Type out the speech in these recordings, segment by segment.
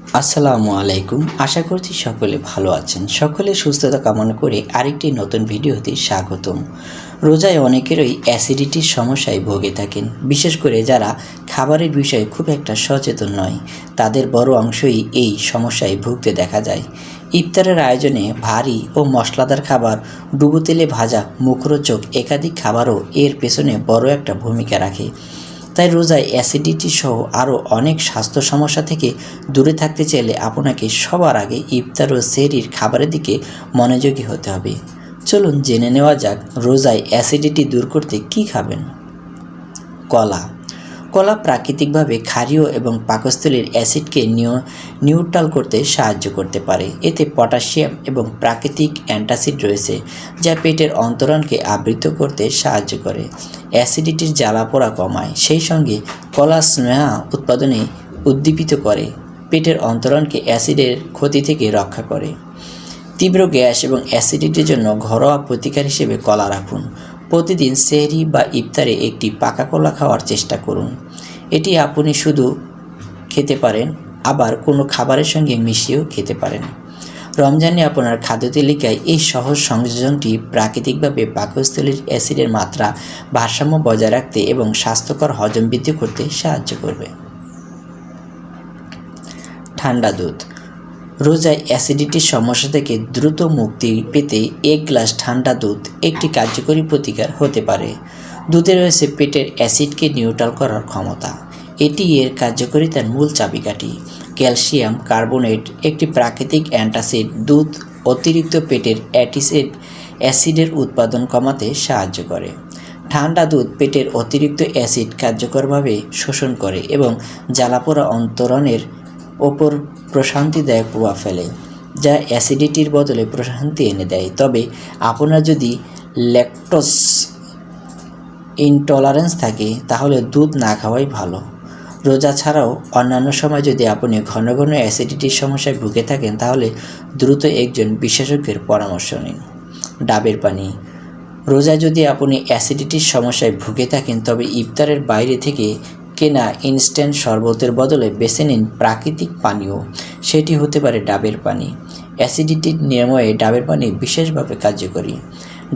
আসসালামু আলাইকুম। আশা করছি সকলে ভালো আছেন। সকলের সুস্থতা কামনা করে আরেকটি নতুন ভিডিওতে স্বাগতম। রোজায় অনেকেরই অ্যাসিডিটির সমস্যায় ভোগে থাকেন, বিশেষ করে যারা খাবারের বিষয়ে খুব একটা সচেতন নয়। তাদের বড় অংশই এই সমস্যায় ভুগতে দেখা যায়। ইফতারের আয়োজনে ভারী ও মশলাদার খাবার, ডুবো তেলে ভাজা, মুখরোচক একাধিক খাবারও এর পেছনে বড় একটা ভূমিকা রাখে। তাই রোজায় অ্যাসিডিটি সহ আরও অনেক স্বাস্থ্য সমস্যা থেকে দূরে থাকতে চাইলে আপনাকে সবার আগে ইফতার ও সেহরির খাবারের দিকে মনোযোগী হতে হবে। চলুন জেনে নেওয়া যাক রোজায় অ্যাসিডিটি দূর করতে কি খাবেন। কলা। কলা প্রাকৃতিকভাবে ক্ষারীয় এবং পাকস্থলীর অ্যাসিডকে নিউট্রাল করতে সাহায্য করতে পারে। এতে পটাশিয়াম এবং প্রাকৃতিক অ্যান্টাসিড রয়েছে, যা পেটের অন্তরণকে আবৃত করতে সাহায্য করে, অ্যাসিডিটির জ্বালাপোড়া কমায়। সেই সঙ্গে কলা স্নেহ উৎপাদনে উদ্দীপিত করে, পেটের অন্তরণকে অ্যাসিডের ক্ষতি থেকে রক্ষা করে। তীব্র গ্যাস এবং অ্যাসিডিটির জন্য ঘরোয়া প্রতিকার হিসেবে কলা রাখুন। প্রতিদিন সেহরি বা ইফতারে একটি পাকা কলা খাওয়ার চেষ্টা করুন। এটি আপনি শুধু খেতে পারেন, আবার কোনো খাবারের সঙ্গে মিশিয়েও খেতে পারেন। রমজানে আপনার খাদ্য তালিকায় এই সহজ সংযোজনটি প্রাকৃতিকভাবে পাকস্থলীর অ্যাসিডের মাত্রা ভারসাম্য বজায় রাখতে এবং স্বাস্থ্যকর হজম বৃদ্ধি করতে সাহায্য করবে। ঠান্ডা দুধ। রোজায় অ্যাসিডিটির সমস্যা থেকে দ্রুত মুক্তি পেতে এক গ্লাস ঠান্ডা দুধ একটি কার্যকরী প্রতিকার হতে পারে। দুধে রয়েছে পেটের অ্যাসিডকে নিউট্রাল করার ক্ষমতা। এটি এর কার্যকারিতার মূল চাবিকাঠি। ক্যালসিয়াম কার্বনেট একটি প্রাকৃতিক অ্যান্টাসিড। দুধ অতিরিক্ত পেটের অ্যাসিডের উৎপাদন কমাতে সাহায্য করে। ঠান্ডা দুধ পেটের অতিরিক্ত অ্যাসিড কার্যকরভাবে শোষণ করে এবং জ্বালাপোড়া অন্তরণের ওপর প্রশান্তিদায়ক প্রভাব ফেলে, যা অ্যাসিডিটির বদলে প্রশান্তি এনে দেয়। তবে আপনার যদি ল্যাকটোজ ইনটলারেন্স থাকে, তাহলে দুধ না খাওয়াই ভালো। রোজা ছাড়াও অন্যান্য সময় যদি আপনি ঘন ঘন অ্যাসিডিটির সমস্যায় ভুগে থাকেন, তাহলে দ্রুত একজন বিশেষজ্ঞের পরামর্শ নিন। ডাবের পানি। রোজায় যদি আপনি অ্যাসিডিটির সমস্যায় ভুগে থাকেন, তবে ইফতারের বাইরে থেকে কেনা ইনস্ট্যান্ট শরবতের বদলে বেছে নিন প্রাকৃতিক পানীয়। সেটি হতে পারে ডাবের পানি। অ্যাসিডিটির নিরাময়ে ডাবের পানি বিশেষভাবে কার্যকরী।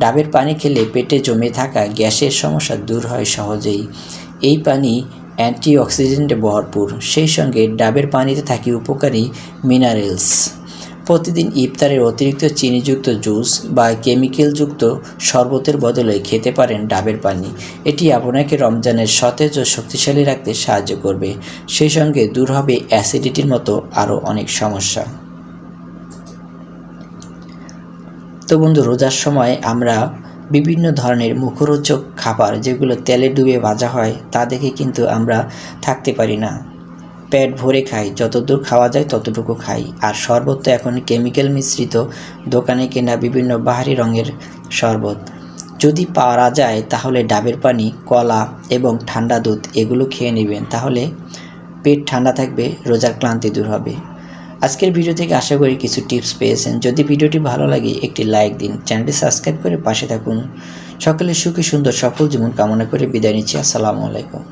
ডাবের পানি খেলে পেটে জমে থাকা গ্যাসের সমস্যা দূর হয় সহজেই। এই পানি অ্যান্টিঅক্সিডেন্টে ভরপুর, সেই সঙ্গে ডাবের পানিতে থাকে উপকারী মিনারেলস। প্রতিদিন ইফতারের অতিরিক্ত চিনিযুক্ত জুস বা কেমিক্যালযুক্ত শরবতের বদলে খেতে পারেন ডাবের পানি। এটি আপনাকে রমজানের সতেজ ও শক্তিশালী রাখতে সাহায্য করবে, সেই সঙ্গে দূর হবে অ্যাসিডিটির মতো আরও অনেক সমস্যা। তো বন্ধু, রোজার সময় আমরা বিভিন্ন ধরনের মুখরোচক খাবার, যেগুলো তেলে ডুবে ভাজা হয়, তা দেখে কিন্তু আমরা থাকতে পারি না। পেট ভরে খাই, যতদূর খাওয়া যায় ততটুকু খাই। আর শরবত তো এখন কেমিক্যাল মিশ্রিত দোকানে কেনা বিভিন্ন বাহারি রঙের শরবত। যদি পারা যায় তাহলে ডাবের পানি, কলা এবং ঠান্ডা দুধ এগুলো খেয়ে নেবেন, তাহলে পেট ঠান্ডা থাকবে, রোজার ক্লান্তি দূর হবে। আজকের ভিডিও থেকে আশা করি কিছু টিপস পেয়েছেন। যদি ভিডিওটি ভালো লাগে একটি লাইক দিন, চ্যানেলটি সাবস্ক্রাইব করে পাশে থাকুন। সকলের সুখী সুন্দর সফল জীবন কামনা করে বিদায় নিচ্ছি। আসসালামু আলাইকুম।